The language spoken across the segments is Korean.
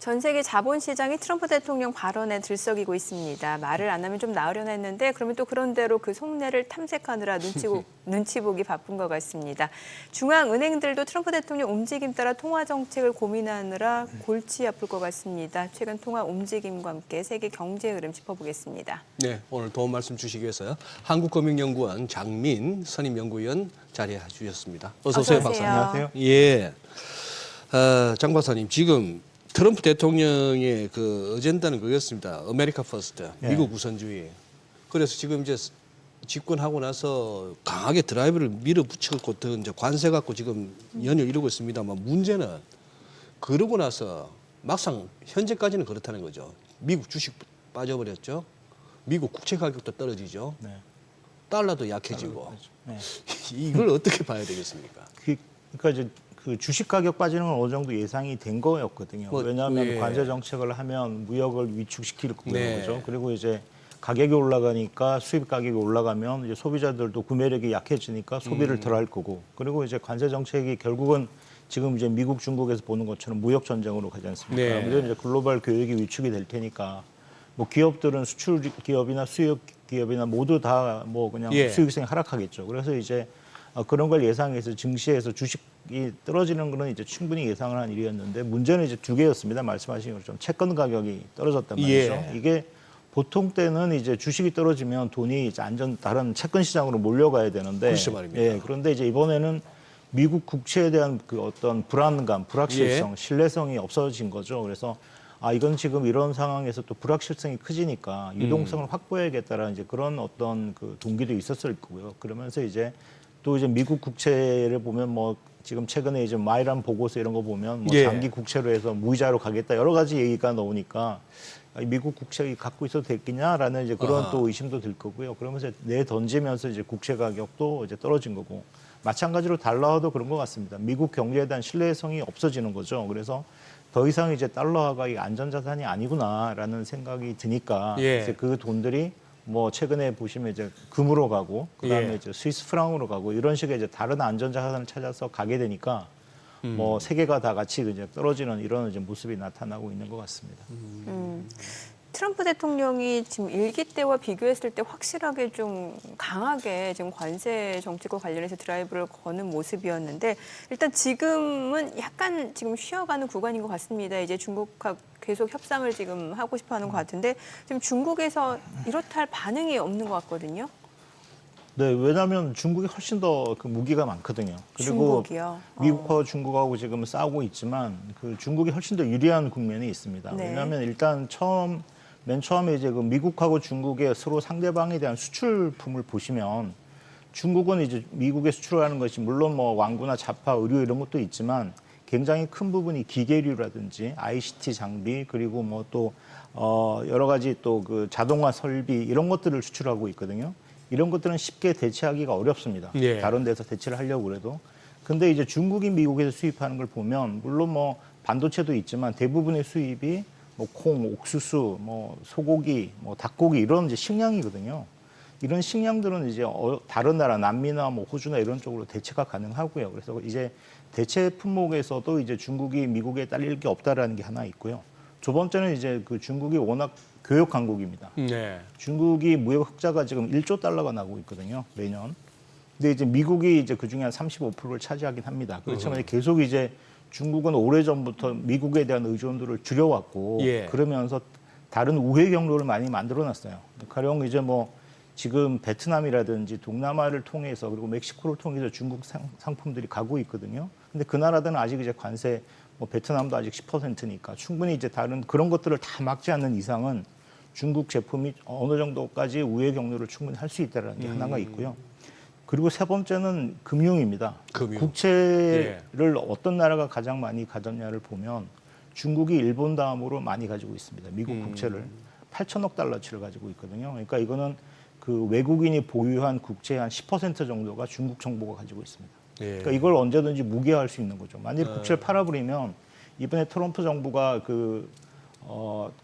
전 세계 자본시장이 트럼프 대통령 발언에 들썩이고 있습니다. 말을 안 하면 좀 나으려나 했는데 그러면 또 그런대로 그 속내를 탐색하느라 눈치 보기 바쁜 것 같습니다. 중앙은행들도 트럼프 대통령 움직임 따라 통화 정책을 고민하느라 골치 아플 것 같습니다. 최근 통화 움직임과 함께 세계 경제 흐름 짚어보겠습니다. 네, 오늘 도움 말씀 주시기 위해서 한국금융연구원 장민 선임연구위원 자리해 주셨습니다. 어서 오세요, 박사님. 안녕하세요. 예, 장 박사님 지금 트럼프 대통령의 그 어젠다는 그거였습니다. 아메리카 퍼스트, 미국 우선주의. 그래서 지금 이제 집권하고 나서 강하게 드라이브를 밀어붙이고 또 이제 관세 갖고 지금 연일 이루고 있습니다만 문제는 그러고 나서 막상 현재까지는 그렇다는 거죠. 미국 주식 빠져버렸죠. 미국 국채 가격도 떨어지죠. 네. 달러도 약해지고. 네. 이걸 어떻게 봐야 되겠습니까? 그러니까 이제 그 주식 가격 빠지는 건 어느 정도 예상이 된 거였거든요. 왜냐하면 예. 관세 정책을 하면 무역을 위축시킬 거죠. 네. 그리고 이제 가격이 올라가니까 수입 가격이 올라가면 이제 소비자들도 구매력이 약해지니까 소비를 덜 할 거고. 그리고 이제 관세 정책이 결국은 지금 이제 미국, 중국에서 보는 것처럼 무역 전쟁으로 가지 않습니까? 네. 아무래도 이제 글로벌 교역이 위축이 될 테니까 뭐 기업들은 수출 기업이나 수입 기업이나 모두 다 뭐 그냥 예. 수익성이 하락하겠죠. 그래서 이제 그런 걸 예상해서 증시에서 주식이 떨어지는 거는 이제 충분히 예상을 한 일이었는데 문제는 이제 두 개였습니다. 말씀하신 것처럼 채권 가격이 떨어졌단 말이죠. 예. 이게 보통 때는 이제 주식이 떨어지면 돈이 이제 다른 채권 시장으로 몰려가야 되는데 글쎄 말입니다. 예, 그런데 이제 이번에는 미국 국채에 대한 그 어떤 불안감, 불확실성, 신뢰성이 없어진 거죠. 그래서 이건 지금 이런 상황에서 또 불확실성이 커지니까 유동성을 확보해야겠다라는 이제 그런 어떤 그 동기도 있었을 거고요. 그러면서 이제 또 이제 미국 국채를 보면 뭐 지금 최근에 이제 마이란 보고서 이런 거 보면 뭐 예. 장기 국채로 해서 무이자로 가겠다 여러 가지 얘기가 나오니까 미국 국채 갖고 있어도 됐겠냐라는 이제 그런 또 의심도 들 거고요. 그러면서 내 던지면서 이제 국채 가격도 이제 떨어진 거고 마찬가지로 달러화도 그런 것 같습니다. 미국 경제에 대한 신뢰성이 없어지는 거죠. 그래서 더 이상 이제 달러화가 이 안전자산이 아니구나라는 생각이 드니까 예. 이제 그 돈들이 뭐 최근에 보시면 이제 금으로 가고 그다음에 예. 이제 스위스 프랑으로 가고 이런 식의 이제 다른 안전자산을 찾아서 가게 되니까 뭐 세계가 다 같이 이제 떨어지는 이런 이제 모습이 나타나고 있는 것 같습니다. 트럼프 대통령이 지금 일기 때와 비교했을 때 확실하게 좀 강하게 지금 관세 정책과 관련해서 드라이브를 거는 모습이었는데 일단 지금은 약간 지금 쉬어가는 구간인 것 같습니다. 이제 중국과 계속 협상을 지금 하고 싶어하는 것 같은데 지금 중국에서 이렇다 할 반응이 없는 것 같거든요. 네, 왜냐하면 중국이 훨씬 더 그 무기가 많거든요. 그리고 중국이요? 미국하고 중국하고 지금 싸우고 있지만 그 중국이 훨씬 더 유리한 국면이 있습니다. 네. 왜냐하면 일단 맨 처음에 이제 그 미국하고 중국의 서로 상대방에 대한 수출품을 보시면 중국은 이제 미국에 수출하는 것이 물론 뭐 왕구나 자파, 의류 이런 것도 있지만 굉장히 큰 부분이 기계류라든지 ICT 장비 그리고 뭐 또 여러 가지 또 그 자동화 설비 이런 것들을 수출하고 있거든요. 이런 것들은 쉽게 대체하기가 어렵습니다. 예. 다른 데서 대체를 하려고 그래도. 근데 이제 중국이 미국에서 수입하는 걸 보면 물론 뭐 반도체도 있지만 대부분의 수입이 뭐 콩, 옥수수, 뭐 소고기, 뭐 닭고기 이런 이제 식량이거든요. 이런 식량들은 이제 다른 나라 남미나 뭐 호주나 이런 쪽으로 대체가 가능하고요. 그래서 이제 대체 품목에서도 이제 중국이 미국에 딸릴 게 없다라는 게 하나 있고요. 두 번째는 이제 그 중국이 워낙 교역 강국입니다. 네. 중국이 무역 흑자가 지금 1조 달러가 나고 있거든요, 매년. 근데 이제 미국이 이제 그 중에 한 35%를 차지하긴 합니다. 그렇지만 계속 이제 중국은 오래전부터 미국에 대한 의존도를 줄여왔고 예. 그러면서 다른 우회 경로를 많이 만들어놨어요. 가령 이제 뭐 지금 베트남이라든지 동남아를 통해서 그리고 멕시코를 통해서 중국 상품들이 가고 있거든요. 근데 그 나라들은 아직 이제 관세 뭐 베트남도 아직 10%니까 충분히 이제 다른 그런 것들을 다 막지 않는 이상은 중국 제품이 어느 정도까지 우회 경로를 충분히 할 수 있다는 게 하나가 있고요. 그리고 세 번째는 금융입니다. 금융. 국채를 어떤 나라가 가장 많이 가졌냐를 보면 중국이 일본 다음으로 많이 가지고 있습니다. 미국 국채를 8천억 달러치를 가지고 있거든요. 그러니까 이거는 그 외국인이 보유한 국채의 한 10% 정도가 중국 정부가 가지고 있습니다. 예. 그러니까 이걸 언제든지 무기화할 수 있는 거죠. 만약 국채를 팔아버리면 이번에 트럼프 정부가 그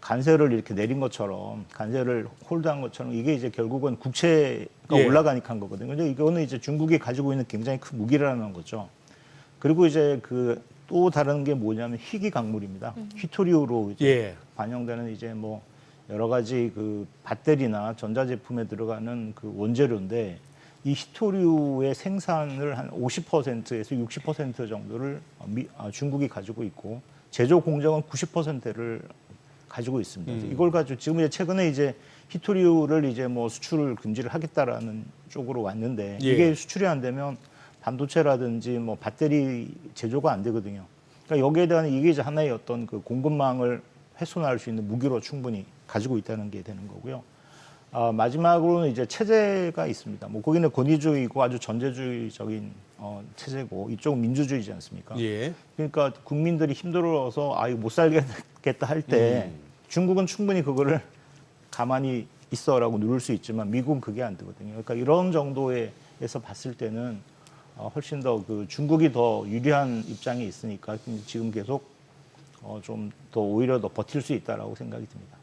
관세를 이렇게 내린 것처럼 관세를 홀드한 것처럼 이게 이제 결국은 국채가 예. 올라가니까 한 거거든요. 근데 이거는 이제 중국이 가지고 있는 굉장히 큰 무기라는 거죠. 그리고 이제 그 또 다른 게 뭐냐면 희귀 강물입니다. 휘토리오로 이제 예. 반영되는 이제 뭐 여러 가지 그 배터리나 전자제품에 들어가는 그 원재료인데 이 히토류의 생산을 한 50%에서 60% 정도를 중국이 가지고 있고 제조 공정은 90%를 가지고 있습니다. 그래서 이걸 가지고 지금 이제 최근에 이제 히토류를 이제 뭐 수출을 금지를 하겠다라는 쪽으로 왔는데 예. 이게 수출이 안 되면 반도체라든지 뭐 배터리 제조가 안 되거든요. 그러니까 여기에 대한 이게 이제 하나의 어떤 그 공급망을 훼손할 수 있는 무기로 충분히 가지고 있다는 게 되는 거고요. 마지막으로는 이제 체제가 있습니다. 뭐 거기는 권위주의고 아주 전제주의적인 체제고 이쪽은 민주주의지 않습니까? 예. 그러니까 국민들이 힘들어서 이거 못 살겠다 할 때 중국은 충분히 그거를 가만히 있어라고 누를 수 있지만 미국은 그게 안 되거든요. 그러니까 이런 정도에서 봤을 때는 훨씬 더 그 중국이 더 유리한 입장에 있으니까 지금 계속 좀 더 오히려 더 버틸 수 있다라고 생각이 듭니다.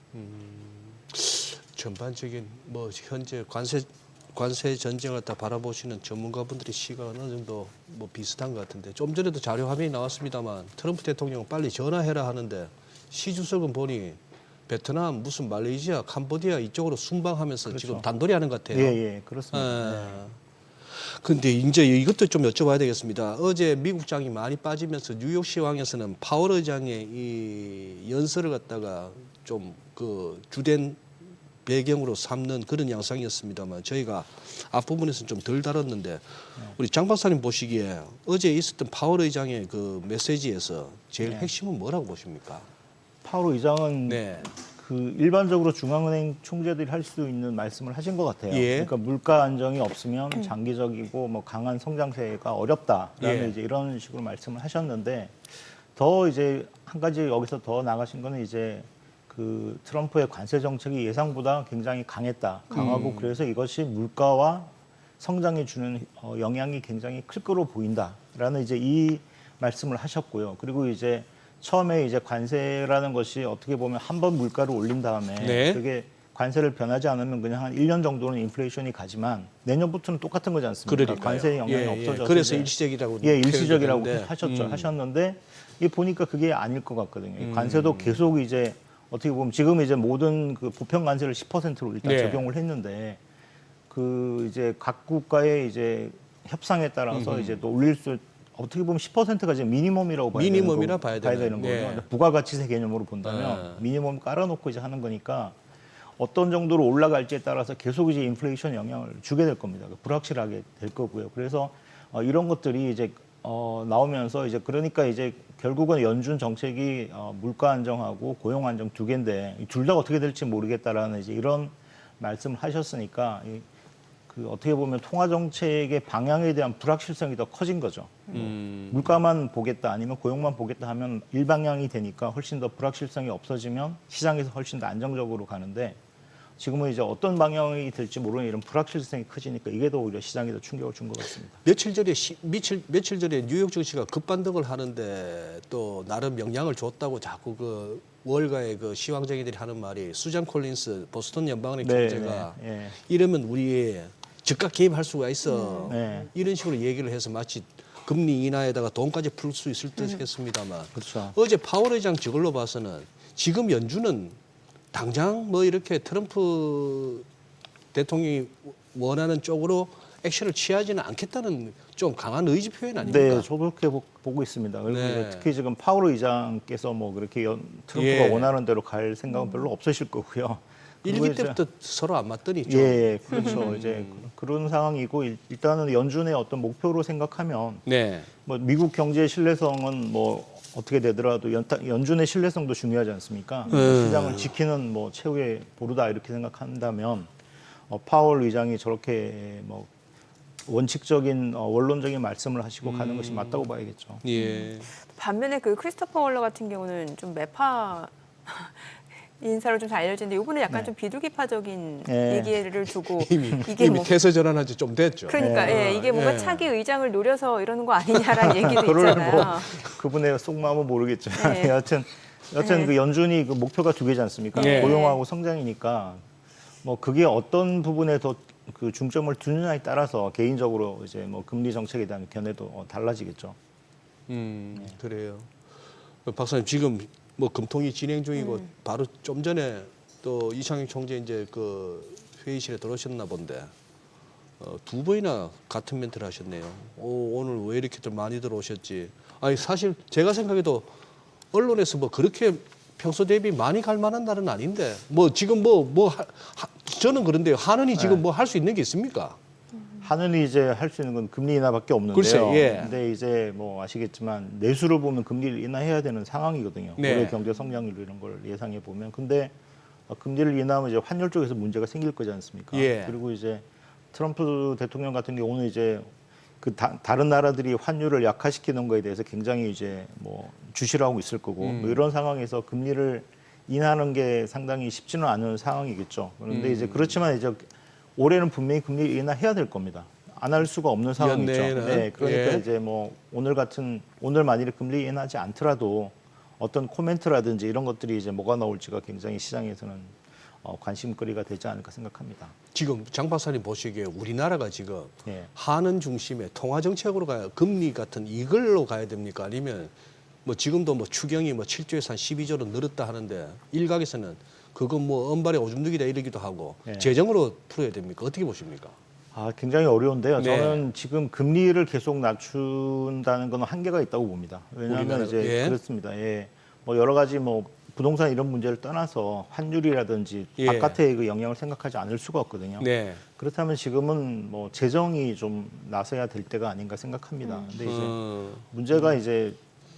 전반적인 뭐 현재 관세 전쟁을 다 바라보시는 전문가분들의 시각은 어느 정도 뭐 비슷한 것 같은데 좀 전에도 자료 화면이 나왔습니다만 트럼프 대통령은 빨리 전화해라 하는데 시 주석은 보니 베트남 무슨 말레이시아 캄보디아 이쪽으로 순방하면서 그렇죠. 지금 단돌이 하는 것 같아요. 예, 그렇습니다. 근데 이제 이것도 좀 여쭤봐야 되겠습니다. 어제 미국장이 많이 빠지면서 뉴욕 시황에서는 파월 의장의 이 연설을 갖다가 좀 그 주된 배경으로 삼는 그런 양상이었습니다만 저희가 앞부분에서는 좀 덜 다뤘는데 우리 장 박사님 보시기에 어제 있었던 파월 의장의 그 메시지에서 제일 핵심은 뭐라고 보십니까? 파월 의장은 네. 그 일반적으로 중앙은행 총재들이 할 수 있는 말씀을 하신 것 같아요. 예. 그러니까 물가 안정이 없으면 장기적이고 뭐 강한 성장세가 어렵다라는 예. 이제 이런 식으로 말씀을 하셨는데 더 이제 한 가지 여기서 더 나가신 거는 이제 그 트럼프의 관세 정책이 예상보다 굉장히 강하고 그래서 이것이 물가와 성장에 주는 영향이 굉장히 클 거로 보인다라는 이제 이 말씀을 하셨고요. 그리고 이제 처음에 이제 관세라는 것이 어떻게 보면 한 번 물가를 올린 다음에 네. 그게 관세를 변하지 않으면 그냥 한 1년 정도는 인플레이션이 가지만 내년부터는 똑같은 거지 않습니까? 그러니까요. 관세 영향이 예, 예. 없어져서 그래서 이제 일시적이라고 일시적이라고 표현되는데. 하셨는데 이게 보니까 그게 아닐 것 같거든요. 관세도 계속 이제 어떻게 보면 지금 이제 모든 그 보편 관세를 10%로 일단 네. 적용을 했는데 그 이제 각 국가의 이제 협상에 따라서 이제 또 올릴 수 어떻게 보면 10%가 지금 미니멈이라고 봐야 미니멈이라 되는 봐야 되는. 거예요. 네. 근데 부가가치세 개념으로 본다면 미니멈 깔아놓고 이제 하는 거니까 어떤 정도로 올라갈지에 따라서 계속 이제 인플레이션 영향을 주게 될 겁니다. 불확실하게 될 거고요. 그래서 이런 것들이 이제 나오면서 이제 그러니까 이제 결국은 연준 정책이 물가 안정하고 고용 안정 두 개인데 둘 다 어떻게 될지 모르겠다라는 이제 이런 말씀을 하셨으니까 그 어떻게 보면 통화 정책의 방향에 대한 불확실성이 더 커진 거죠. 물가만 보겠다 아니면 고용만 보겠다 하면 일방향이 되니까 훨씬 더 불확실성이 없어지면 시장에서 훨씬 더 안정적으로 가는데 지금은 이제 어떤 방향이 될지 모르는 이런 불확실성이 커지니까 이게 더 오히려 시장에 더 충격을 준 것 같습니다. 며칠 전에 뉴욕 증시가 급반등을 하는데 또 나름 영향을 줬다고 자꾸 그 월가의 그 시황쟁이들이 하는 말이 수잔 콜린스 보스턴 연방은행 총재가 네. 이러면 우리 즉각 개입할 수가 있어. 네. 이런 식으로 얘기를 해서 마치 금리 인하에다가 돈까지 풀 수 있을 듯 했습니다만 그렇죠. 어제 파월 의장 저걸로 봐서는 지금 연준은 당장 뭐 이렇게 트럼프 대통령이 원하는 쪽으로 액션을 취하지는 않겠다는 좀 강한 의지 표현 아닙니까? 네, 저도 그렇게 보고 있습니다. 그리고 네. 이제 특히 지금 파월 의장께서 뭐 그렇게 트럼프가 예. 원하는 대로 갈 생각은 별로 없으실 거고요. 그리고 일기 이제 때부터 서로 안 맞더니 좀. 예, 그렇죠. 이제 그런 상황이고 일단은 연준의 어떤 목표로 생각하면 네. 뭐 미국 경제의 신뢰성은 뭐 어떻게 되더라도 연준의 신뢰성도 중요하지 않습니까? 시장을 지키는 뭐 최후의 보루다 이렇게 생각한다면 파월 의장이 저렇게 뭐 원칙적인 원론적인 말씀을 하시고 가는 것이 맞다고 봐야겠죠. 예. 반면에 그 크리스토퍼 월러 같은 경우는 좀 매파 인사로 좀 잘 알려지는데 이번에 약간 좀 비둘기파적인 네. 얘기를 두고 이미 뭐 태세 전환한 지 좀 됐죠. 그러니까 이게 뭔가 예. 차기 의장을 노려서 이러는 거 아니냐라는 얘기도 그걸 있잖아요. 뭐 그분의 속마음은 모르겠지만 네. 여하튼 네. 그 연준이 그 목표가 두 개지 않습니까? 네. 고용하고 성장이니까 뭐 그게 어떤 부분에 더 그 중점을 두느냐에 따라서 개인적으로 이제 뭐 금리 정책에 대한 견해도 달라지겠죠. 그래요. 박사님 지금 뭐 금통위 진행 중이고 바로 좀 전에 또 이창용 총재 이제 그 회의실에 들어오셨나 본데 두 번이나 같은 멘트를 하셨네요. 오늘 왜 이렇게들 많이 들어오셨지? 아니 사실 제가 생각해도 언론에서 뭐 그렇게 평소 대비 많이 갈 만한 날은 아닌데 뭐 지금 저는 그런데요. 한은이 지금 뭐 할 수 있는 게 있습니까? 한은이 이제 할 수 있는 건 금리 인하밖에 없는데요. 글쎄, 예. 근데 이제 뭐 아시겠지만 내수를 보면 금리를 인하해야 되는 상황이거든요. 네. 올해 경제 성장률 이런 걸 예상해 보면. 근데 금리를 인하하면 이제 환율 쪽에서 문제가 생길 거지 않습니까? 예. 그리고 이제 트럼프 대통령 같은 경우는 이제 그 다른 나라들이 환율을 약화시키는 거에 대해서 굉장히 이제 뭐 주시를 하고 있을 거고 뭐 이런 상황에서 금리를 인하하는 게 상당히 쉽지는 않은 상황이겠죠. 그런데 이제 그렇지만 이제 올해는 분명히 금리 인하해야 될 겁니다. 안 할 수가 없는 상황이죠. 연내에는? 네, 그러니까 예. 이제 뭐 오늘 만일에 금리 인하하지 않더라도 어떤 코멘트라든지 이런 것들이 이제 뭐가 나올지가 굉장히 시장에서는 관심거리가 되지 않을까 생각합니다. 지금 장 박사님 보시기에 우리나라가 지금 예. 한은 중심의 통화 정책으로 가야 금리 같은 이걸로 가야 됩니까? 아니면 뭐 지금도 뭐 추경이 뭐 7조에서 한 12조로 늘었다 하는데 일각에서는 그거 뭐 은발의 오줌누기다 이러기도 하고 예. 재정으로 풀어야 됩니까? 어떻게 보십니까? 굉장히 어려운데요. 네. 저는 지금 금리를 계속 낮춘다는 건 한계가 있다고 봅니다. 왜냐하면 우리나라, 이제 예. 그렇습니다. 예. 뭐 여러 가지 뭐 부동산 이런 문제를 떠나서 환율이라든지 예. 바깥의 그 영향을 생각하지 않을 수가 없거든요. 네. 그렇다면 지금은 뭐 재정이 좀 나서야 될 때가 아닌가 생각합니다. 근데 이제 문제가 이제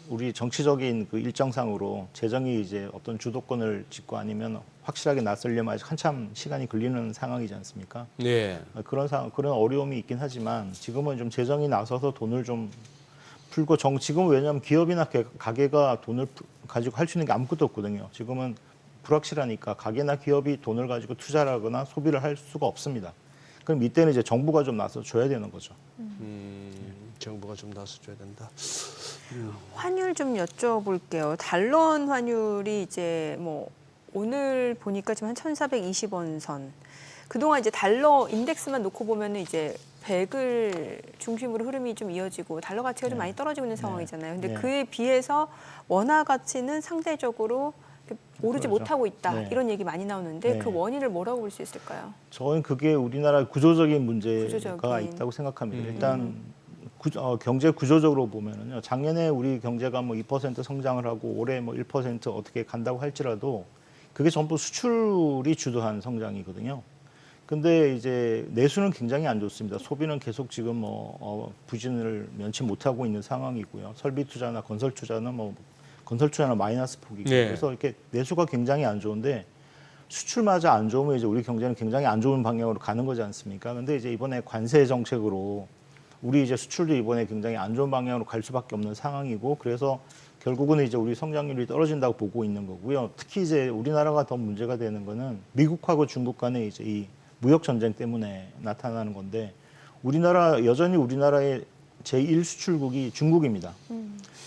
우리 정치적인 그 일정상으로 재정이 이제 어떤 주도권을 쥐고 아니면 확실하게 나서려면 아직 한참 시간이 걸리는 상황이지 않습니까? 네. 그런 어려움이 있긴 하지만 지금은 좀 재정이 나서서 돈을 좀 풀고 지금은 왜냐하면 기업이나 가게가 돈을 가지고 할 수 있는 게 아무것도 없거든요. 지금은 불확실하니까 가게나 기업이 돈을 가지고 투자를 하거나 소비를 할 수가 없습니다. 그럼 이때는 이제 정부가 좀 나서 줘야 되는 거죠. 정부가 좀 나서줘야 된다. 환율 좀 여쭤볼게요. 달러원 환율이 이제 뭐 오늘 보니까 지금 한 1,420원 선. 그동안 이제 달러 인덱스만 놓고 보면은 이제 100을 중심으로 흐름이 좀 이어지고 달러 가치가 좀 많이 떨어지고 있는 상황이잖아요. 근데 네. 그에 비해서 원화 가치는 상대적으로 오르지 그렇죠. 못하고 있다. 네. 이런 얘기 많이 나오는데 네. 그 원인을 뭐라고 볼 수 있을까요? 저는 그게 우리나라 구조적인 문제가 구조적인. 있다고 생각합니다. 일단 경제 구조적으로 보면은요. 작년에 우리 경제가 뭐 2% 성장을 하고 올해 뭐 1% 어떻게 간다고 할지라도 그게 전부 수출이 주도한 성장이거든요. 근데 이제 내수는 굉장히 안 좋습니다. 소비는 계속 지금 부진을 면치 못하고 있는 상황이고요. 설비 투자나 건설 투자는 건설 투자는 마이너스 폭이고 네. 그래서 이렇게 내수가 굉장히 안 좋은데 수출마저 안 좋으면 이제 우리 경제는 굉장히 안 좋은 방향으로 가는 거지 않습니까? 근데 이제 이번에 관세 정책으로 우리 이제 수출도 이번에 굉장히 안 좋은 방향으로 갈 수밖에 없는 상황이고 그래서 결국은 이제 우리 성장률이 떨어진다고 보고 있는 거고요. 특히 이제 우리나라가 더 문제가 되는 거는 미국하고 중국 간의 이제 이 무역 전쟁 때문에 나타나는 건데 여전히 우리나라의 제1 수출국이 중국입니다.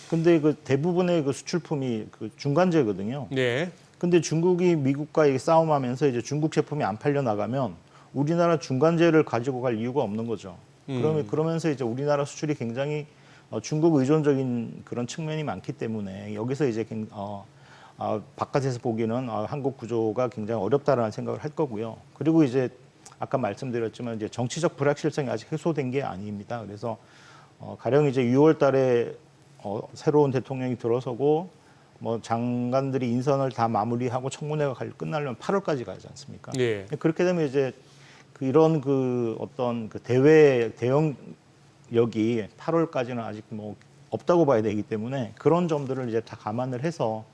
근데 그 대부분의 그 수출품이 그 중간재거든요. 네. 근데 중국이 미국과 이게 싸움하면서 이제 중국 제품이 안 팔려 나가면 우리나라 중간재를 가지고 갈 이유가 없는 거죠. 그러면서 이제 우리나라 수출이 굉장히 중국 의존적인 그런 측면이 많기 때문에 여기서 이제 바깥에서 보기는 한국 구조가 굉장히 어렵다라는 생각을 할 거고요. 그리고 이제 아까 말씀드렸지만 이제 정치적 불확실성이 아직 해소된 게 아닙니다. 그래서 가령 이제 6월달에 새로운 대통령이 들어서고 뭐 장관들이 인선을 다 마무리하고 청문회가 끝나려면 8월까지 가지 않습니까? 네. 그렇게 되면 이제 이런 어떤 대응력이 8월까지는 아직 뭐 없다고 봐야 되기 때문에 그런 점들을 이제 다 감안을 해서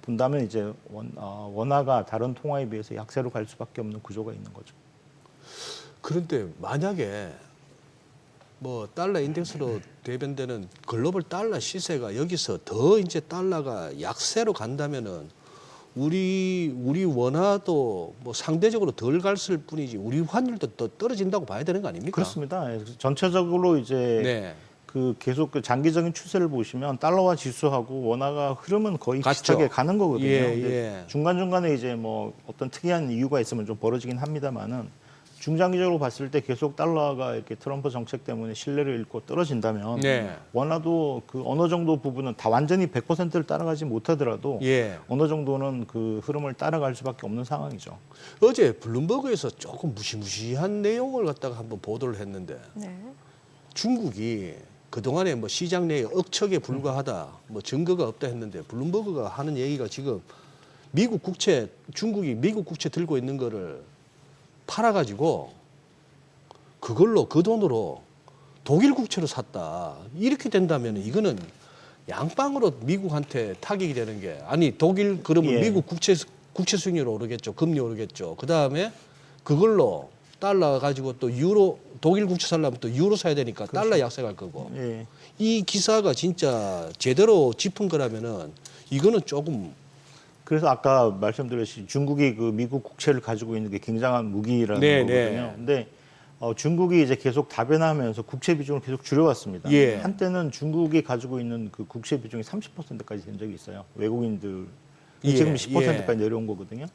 본다면 이제 원화가 다른 통화에 비해서 약세로 갈 수밖에 없는 구조가 있는 거죠. 그런데 만약에 뭐 달러 인덱스로 대변되는 글로벌 달러 시세가 여기서 더 이제 달러가 약세로 간다면은 우리 원화도 뭐 상대적으로 덜 갔을 뿐이지 우리 환율도 더 떨어진다고 봐야 되는 거 아닙니까? 그렇습니다. 전체적으로 이제 네. 계속 장기적인 추세를 보시면 달러화 지수하고 원화가 흐름은 거의 같죠. 비슷하게 가는 거거든요. 예, 근데 예. 중간중간에 이제 뭐 어떤 특이한 이유가 있으면 좀 벌어지긴 합니다만은 중장기적으로 봤을 때 계속 달러가 이렇게 트럼프 정책 때문에 신뢰를 잃고 떨어진다면 네. 원화도 그 어느 정도 부분은 다 완전히 100%를 따라가지 못하더라도 예. 어느 정도는 그 흐름을 따라갈 수밖에 없는 상황이죠. 어제 블룸버그에서 조금 무시무시한 내용을 갖다가 한번 보도를 했는데 네. 중국이 그동안에 뭐 시장 내에 억척에 불과하다, 뭐 증거가 없다 했는데 블룸버그가 하는 얘기가 지금 미국 국채, 중국이 미국 국채 들고 있는 거를 팔아가지고 그걸로 그 돈으로 독일 국채로 샀다. 이렇게 된다면 이거는 양방으로 미국한테 타격이 되는 게 아니 독일 그러면 예. 미국 국채 수익률 오르겠죠. 금리 오르겠죠. 그 다음에 그걸로 달러 가지고 또 유로 독일 국채 살려면 또 유로 사야 되니까 달러 약세갈 거고. 예. 이 기사가 진짜 제대로 짚은 거라면은 이거는 조금 그래서 아까 말씀드렸듯이 중국이 그 미국 국채를 가지고 있는 게 굉장한 무기라는 네, 거거든요. 네. 근데 중국이 이제 계속 다변화하면서 국채 비중을 계속 줄여왔습니다. 예. 한때는 중국이 가지고 있는 그 국채 비중이 30%까지 된 적이 있어요. 외국인들 예, 지금 10%까지 내려온 거거든요.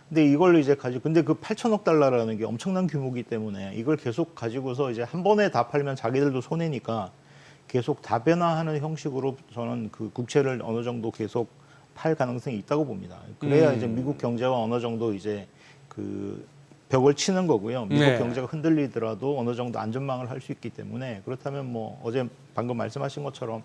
근데 이걸 이제 가지고 근데 그 8천억 달러라는 게 엄청난 규모이기 때문에 이걸 계속 가지고서 이제 한 번에 다 팔면 자기들도 손해니까 계속 다변화하는 형식으로 저는 그 국채를 어느 정도 계속 팔 가능성이 있다고 봅니다. 그래야 이제 미국 경제가 어느 정도 이제 그 벽을 치는 거고요. 미국 네. 경제가 흔들리더라도 어느 정도 안전망을 할 수 있기 때문에 그렇다면 뭐 어제 방금 말씀하신 것처럼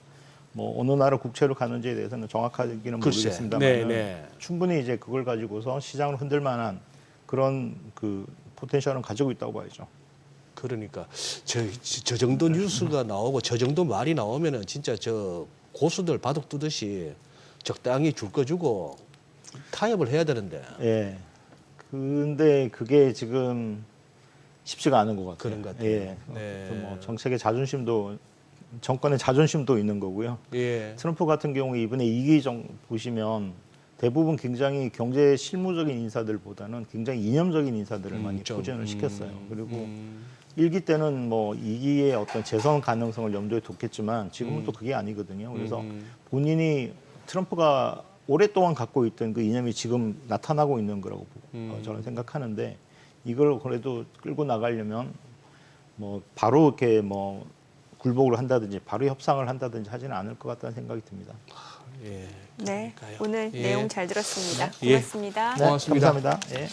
뭐 어느 나라 국채로 가는지에 대해서는 정확하기는 글쎄. 모르겠습니다만 네, 네. 충분히 이제 그걸 가지고서 시장을 흔들 만한 그런 그 포텐셜은 가지고 있다고 봐야죠. 그러니까 저 정도 뉴스가 나오고 저 정도 말이 나오면은 진짜 저 고수들 바둑 두듯이 적당히 줄 거 주고 타협을 해야 되는데 예. 근데 그게 지금 쉽지가 않은 것 같아요. 그런 것 같아요. 예. 네. 그 뭐 정책의 자존심도 정권의 자존심도 있는 거고요. 예. 트럼프 같은 경우에 이번에 2기 보시면 대부분 굉장히 경제 실무적인 인사들보다는 굉장히 이념적인 인사들을 많이 포진을 시켰어요. 그리고 1기 때는 뭐 2기의 어떤 재선 가능성을 염두에 뒀겠지만 지금은 또 그게 아니거든요. 그래서 본인이 트럼프가 오랫동안 갖고 있던 그 이념이 지금 나타나고 있는 거라고 저는 생각하는데 이걸 그래도 끌고 나가려면 뭐 바로 이렇게 뭐 굴복을 한다든지 바로 협상을 한다든지 하지는 않을 것 같다는 생각이 듭니다. 예. 네. 그러니까요. 오늘 예. 내용 잘 들었습니다. 예. 고맙습니다. 고맙습니다. 감사합니다. 예.